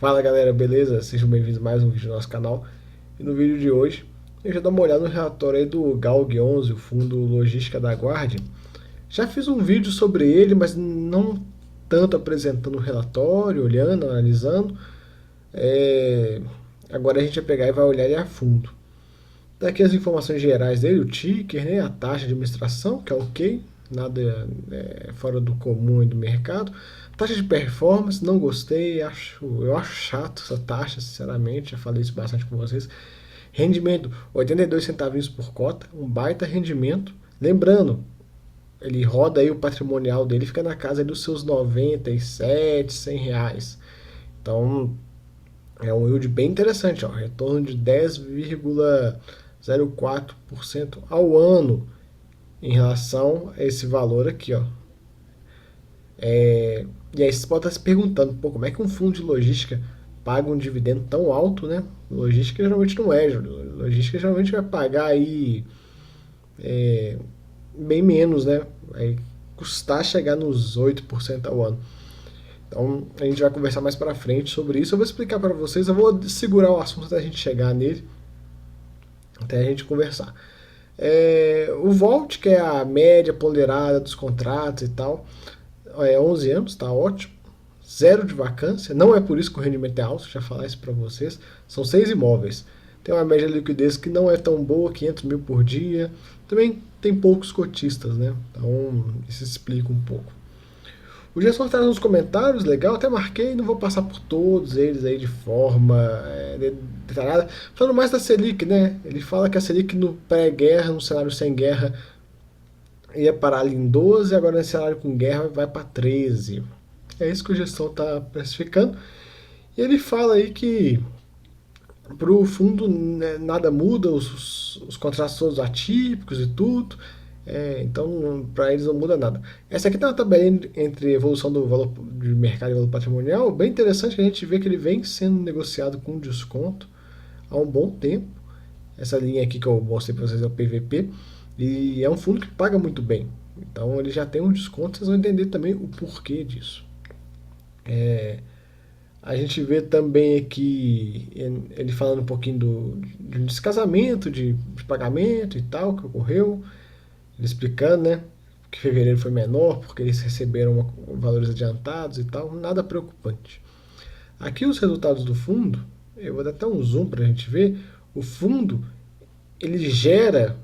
Fala galera, beleza? Sejam bem-vindos a mais um vídeo do nosso canal. E no vídeo de hoje, eu já dou uma olhada no relatório aí do GALG11, o Fundo Logística da Guardian. Já fiz um vídeo sobre ele, mas não tanto apresentando o relatório, olhando, analisando. Agora a gente vai pegar e vai olhar ele a fundo. Daqui as informações gerais dele, o ticker, né, a taxa de administração, que é ok, nada fora do comum e do mercado. Taxa de performance, não gostei, eu acho chato essa taxa, sinceramente, já falei isso bastante com vocês. Rendimento, 82 centavinhos por cota, um baita rendimento. Lembrando, ele roda aí o patrimonial dele, fica na casa dos seus 97, 100 reais. Então, é um yield bem interessante, ó, retorno de 10,04% ao ano em relação a esse valor aqui, ó. E aí você pode estar se perguntando, pô, como é que um fundo de logística paga um dividendo tão alto, né? Logística geralmente não é, logística geralmente vai pagar aí bem menos, né? Vai custar chegar nos 8% ao ano. Então a gente vai conversar mais pra frente sobre isso. Eu vou explicar para vocês, eu vou segurar o assunto até a gente chegar nele, até a gente conversar. O Volt, que é a média ponderada dos contratos e tal, 11 anos, tá ótimo. Zero de vacância, não é por isso que o rendimento é alto, já falar isso para vocês. São 6 imóveis. Tem uma média de liquidez que não é tão boa, 500 mil por dia. Também tem poucos cotistas, né? Então isso explica um pouco. O gestor traz nos comentários, legal, até marquei, não vou passar por todos eles aí de forma detalhada. Falando mais da Selic, né? Ele fala que a Selic no pré-guerra, no cenário sem guerra, ia parar ali em 12, agora nesse cenário com guerra vai para 13. É isso que o gestor está precificando. E ele fala aí que para o fundo, né, nada muda, os contratos todos atípicos e tudo. Então, para eles não muda nada. Essa aqui está uma tabela entre evolução do valor de mercado e valor patrimonial, bem interessante, que a gente vê que ele vem sendo negociado com desconto há um bom tempo. Essa linha aqui que eu mostrei para vocês é o PVP, e é um fundo que paga muito bem. Então ele já tem um desconto, vocês vão entender também o porquê disso. A gente vê também aqui ele falando um pouquinho de um descasamento, de pagamento e tal, que ocorreu. Ele explicando, né, que fevereiro foi menor, porque eles receberam valores adiantados e tal. Nada preocupante. Aqui os resultados do fundo, eu vou dar até um zoom para a gente ver. O fundo, ele gera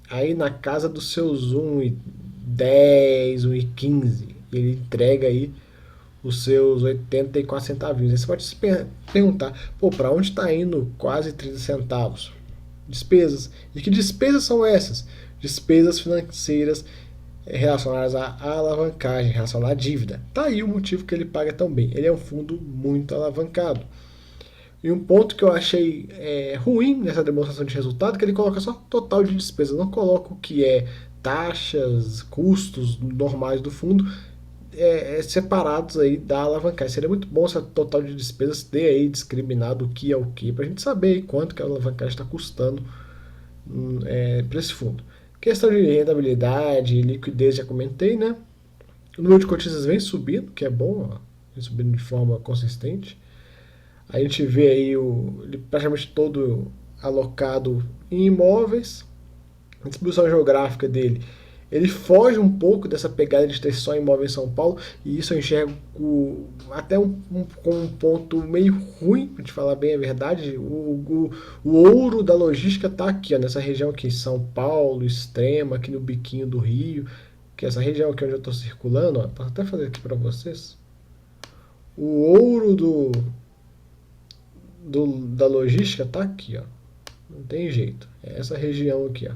aí na casa dos seus 1,10, 1,15. Ele entrega aí os seus 84 centavinhos. Aí você pode se perguntar, pô, para onde está indo quase 30 centavos? Despesas. E que despesas são essas? Despesas financeiras relacionadas à alavancagem, relacionadas à dívida. Tá aí o motivo que ele paga tão bem. Ele é um fundo muito alavancado. E um ponto que eu achei ruim nessa demonstração de resultado é que ele coloca só total de despesa, não coloca o que é taxas, custos normais do fundo separados aí da alavancagem. Seria muito bom se a total de despesas ter aí discriminado o que é o que, para a gente saber aí quanto que a alavancagem está custando para esse fundo. Questão de rentabilidade, liquidez, já comentei, né? O número de cotistas vem subindo, que é bom, ó, vem subindo de forma consistente. A gente vê aí ele praticamente todo alocado em imóveis. A distribuição geográfica dele, ele foge um pouco dessa pegada de ter só imóvel em São Paulo, e isso eu enxergo até com um ponto meio ruim, para te falar bem a verdade. O ouro da logística está aqui, ó, nessa região aqui, São Paulo, Extrema, aqui no biquinho do Rio, que é essa região aqui onde eu estou circulando, ó, posso até fazer aqui para vocês. O ouro da logística tá aqui, ó. Não tem jeito. É essa região aqui, ó.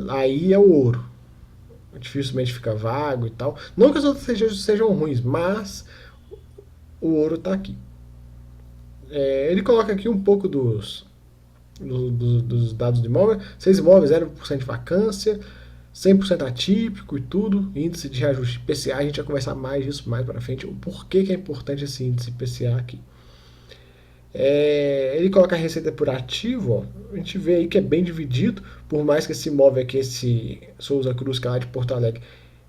Aí é o ouro. Dificilmente fica vago e tal. Não que as outras regiões sejam ruins, mas o ouro tá aqui. Ele coloca aqui um pouco dos dados de imóvel. 6 imóveis, 0% de vacância, 100% atípico e tudo. Índice de reajuste IPCA, a gente vai conversar mais disso mais para frente. O porquê que é importante esse índice IPCA aqui. Ele coloca a receita por ativo, ó, a gente vê aí que é bem dividido, por mais que esse imóvel aqui, esse Souza Cruz, que é lá de Porto Alegre,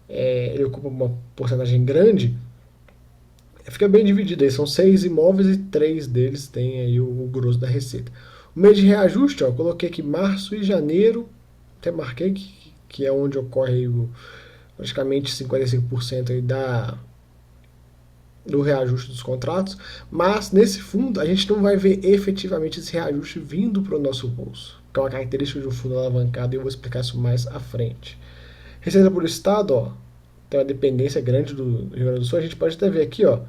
ele ocupa uma porcentagem grande, fica bem dividido aí, são 6 imóveis e 3 deles têm aí o grosso da receita. O mês de reajuste, ó, eu coloquei aqui março e janeiro, até marquei que é onde ocorre praticamente 55% aí do reajuste dos contratos, mas nesse fundo a gente não vai ver efetivamente esse reajuste vindo para o nosso bolso, que é uma característica de um fundo alavancado e eu vou explicar isso mais à frente. Receita por estado, ó, tem uma dependência grande do Rio Grande do Sul, a gente pode até ver aqui, ó,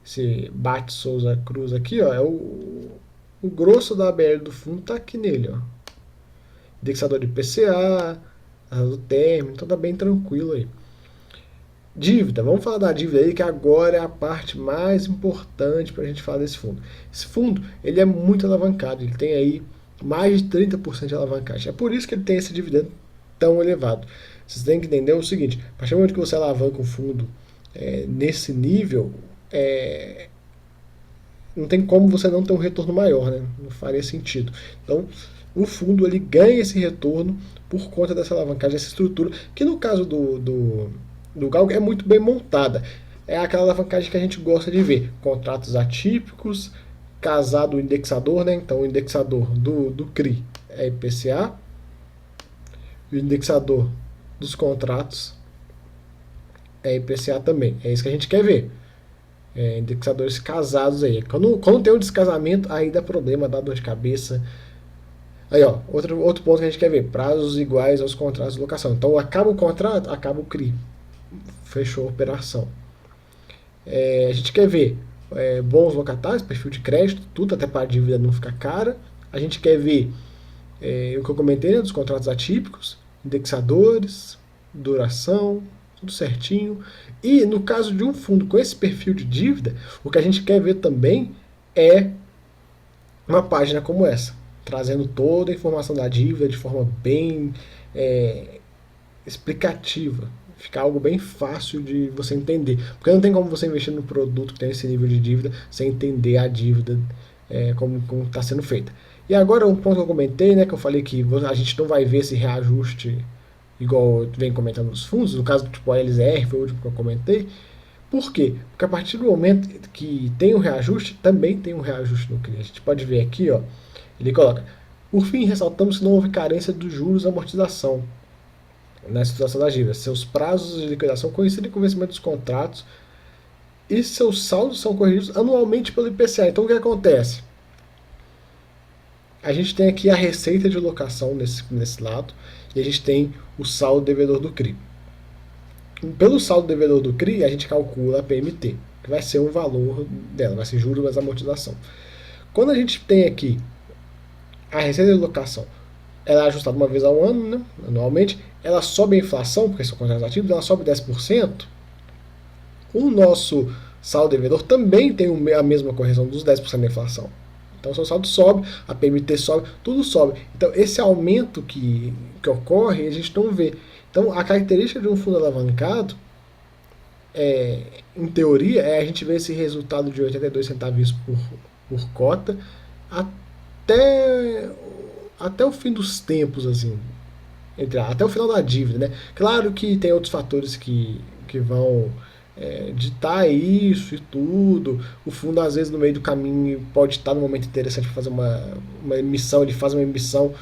esse Bate Souza Cruz aqui, ó, é o grosso da ABL do fundo tá aqui nele, ó. Indexador de IPCA, do término, então tá bem tranquilo aí. Dívida, vamos falar da dívida aí, que agora é a parte mais importante para a gente falar desse fundo. Esse fundo, ele é muito alavancado, ele tem aí mais de 30% de alavancagem. É por isso que ele tem esse dividendo tão elevado. Vocês têm que entender o seguinte, a partir do momento que você alavanca um fundo nesse nível, não tem como você não ter um retorno maior, né? Não faria sentido. Então, o fundo ele ganha esse retorno por conta dessa alavancagem, dessa estrutura, que no caso do Galg é muito bem montada. É aquela alavancagem que a gente gosta de ver. Contratos atípicos, casado o indexador, né? Então o indexador do CRI é IPCA, e o indexador dos contratos é IPCA também. É isso que a gente quer ver. Indexadores casados aí. Quando tem um descasamento, aí dá problema, dá dor de cabeça. Aí, ó, outro ponto que a gente quer ver, prazos iguais aos contratos de locação. Então, acaba o contrato, acaba o CRI. Fechou a operação. A gente quer ver bons locatários, perfil de crédito, tudo até para a dívida não ficar cara. A gente quer ver o que eu comentei, né, dos contratos atípicos, indexadores, duração, tudo certinho. E no caso de um fundo com esse perfil de dívida, o que a gente quer ver também é uma página como essa, trazendo toda a informação da dívida de forma bem explicativa. Ficar algo bem fácil de você entender. Porque não tem como você investir no produto que tem esse nível de dívida sem entender a dívida como está sendo feita. E agora um ponto que eu comentei, né, que eu falei que a gente não vai ver esse reajuste igual eu venho comentando nos fundos, no caso tipo a LZR foi o último que eu comentei. Por quê? Porque a partir do momento que tem um reajuste, também tem um reajuste no CRI. A gente pode ver aqui, ó, ele coloca: por fim, ressaltamos que não houve carência dos juros e amortização na situação da dívida. Seus prazos de liquidação coincidem com o vencimento dos contratos e seus saldos são corrigidos anualmente pelo IPCA. Então o que acontece? A gente tem aqui a receita de locação nesse lado e a gente tem o saldo devedor do CRI. Pelo saldo devedor do CRI, a gente calcula a PMT, que vai ser um valor dela, vai ser juros mais amortização. Quando a gente tem aqui a receita de locação, ela é ajustada uma vez ao ano, né, anualmente, ela sobe a inflação, porque são contratos ativos, ela sobe 10%, o nosso saldo devedor também tem a mesma correção dos 10% da inflação. Então, o seu saldo sobe, a PMT sobe, tudo sobe. Então, esse aumento que ocorre, a gente não vê. Então, a característica de um fundo alavancado, em teoria, é a gente ver esse resultado de 82 centavos por cota até o fim dos tempos, assim, até o final da dívida, né? Claro que tem outros fatores que vão ditar isso e tudo. O fundo, às vezes, no meio do caminho, pode estar no momento interessante para fazer uma emissão, ele faz uma emissão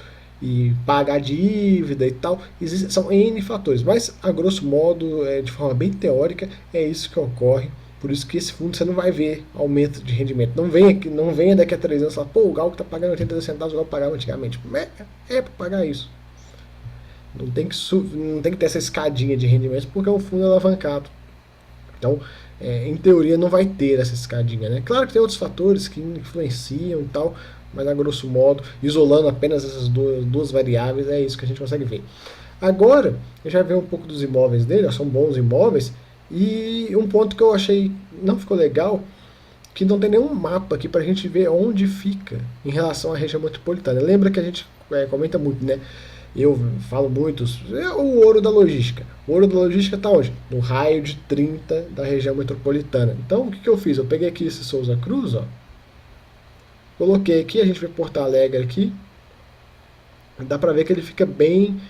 e paga a dívida e tal. São N fatores, mas, a grosso modo, de forma bem teórica, é isso que ocorre. Por isso que esse fundo você não vai ver aumento de rendimento. Não venha daqui a 3 anos e falar: pô, o Galg está pagando 80 centavos, o Galg pagava antigamente. É para pagar isso. Não tem que ter essa escadinha de rendimentos porque é um fundo alavancado. Então, em teoria, não vai ter essa escadinha, né? Claro que tem outros fatores que influenciam e tal, mas a grosso modo, isolando apenas essas duas variáveis, é isso que a gente consegue ver. Agora, eu já vi um pouco dos imóveis dele, são bons imóveis, e um ponto que eu achei não ficou legal, que não tem nenhum mapa aqui para a gente ver onde fica em relação à região metropolitana. Lembra que a gente comenta muito, né? Eu falo muito, o ouro da logística. O ouro da logística está onde? No raio de 30 da região metropolitana. Então, o que eu fiz? Eu peguei aqui esse Souza Cruz, ó, coloquei aqui, a gente vê Porto Alegre aqui, dá para ver que ele fica bem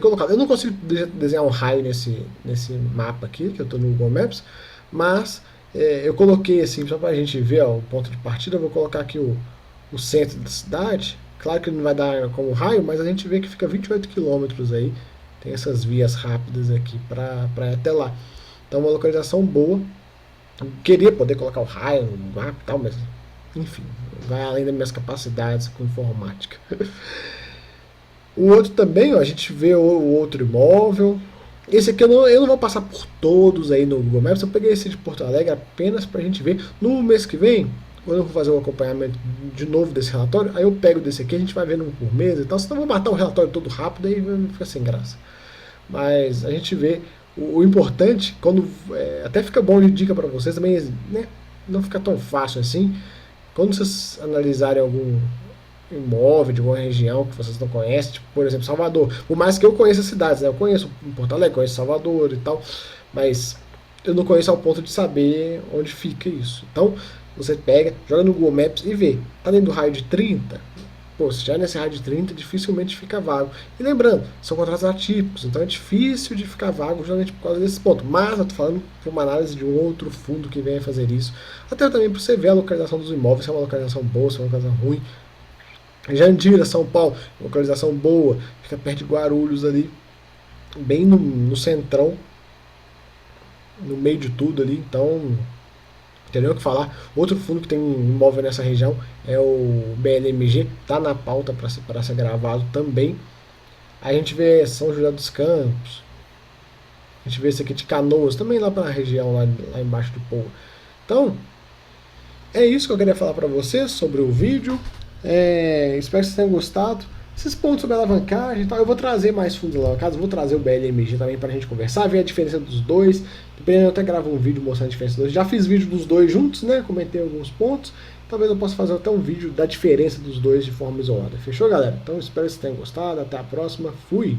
colocado. Eu não consigo desenhar um raio nesse mapa aqui, que eu estou no Google Maps, Mas eu coloquei assim, só pra gente ver ó, o ponto de partida, eu vou colocar aqui o centro da cidade. Claro que não vai dar como raio, mas a gente vê que fica 28 quilômetros aí. Tem essas vias rápidas aqui para ir até lá. Então uma localização boa. Eu queria poder colocar o raio no mapa e tal, mas enfim, vai além das minhas capacidades com informática. O outro também, ó, a gente vê o outro imóvel. Esse aqui eu não vou passar por todos aí no Google Maps, eu peguei esse de Porto Alegre apenas pra gente ver. No mês que vem, quando eu vou fazer o acompanhamento de novo desse relatório, aí eu pego desse aqui, a gente vai vendo um por mês e tal, senão eu vou matar o relatório todo rápido aí fica sem graça. Mas a gente vê o importante, quando até fica bom de dica para vocês também, né, não fica tão fácil assim. Quando vocês analisarem algum imóvel de alguma região que vocês não conhecem, tipo, por exemplo, Salvador. Por mais que eu conheça as cidades, né? Eu conheço Porto Alegre, conheço Salvador e tal, mas eu não conheço ao ponto de saber onde fica isso. Então, você pega, joga no Google Maps e vê. Tá dentro do raio de 30? Pô, se já é nesse raio de 30, dificilmente fica vago. E lembrando, são contratos atípicos, então é difícil de ficar vago justamente por causa desse ponto. Mas eu tô falando para uma análise de um outro fundo que venha fazer isso. Até também para você ver a localização dos imóveis, se é uma localização boa, se é uma localização ruim. Jandira, São Paulo, localização boa, fica perto de Guarulhos ali, bem no centrão, no meio de tudo ali, então não tem nem o que falar. Outro fundo que tem um imóvel nessa região é o BLMG, tá na pauta para ser gravado também. Aí a gente vê São José dos Campos, a gente vê esse aqui de Canoas, também lá para a região, lá embaixo do Povo. Então, é isso que eu queria falar para vocês sobre o vídeo. Espero que vocês tenham gostado. Esses pontos sobre alavancagem e tal, eu vou trazer mais fundos alavancados, vou trazer o BLMG também pra gente conversar, ver a diferença dos dois. Dependendo, eu até gravo um vídeo mostrando a diferença dos dois. Já fiz vídeo dos dois juntos, né? Comentei alguns pontos. Talvez eu possa fazer até um vídeo da diferença dos dois de forma isolada. Fechou, galera? Então espero que vocês tenham gostado. Até a próxima. Fui!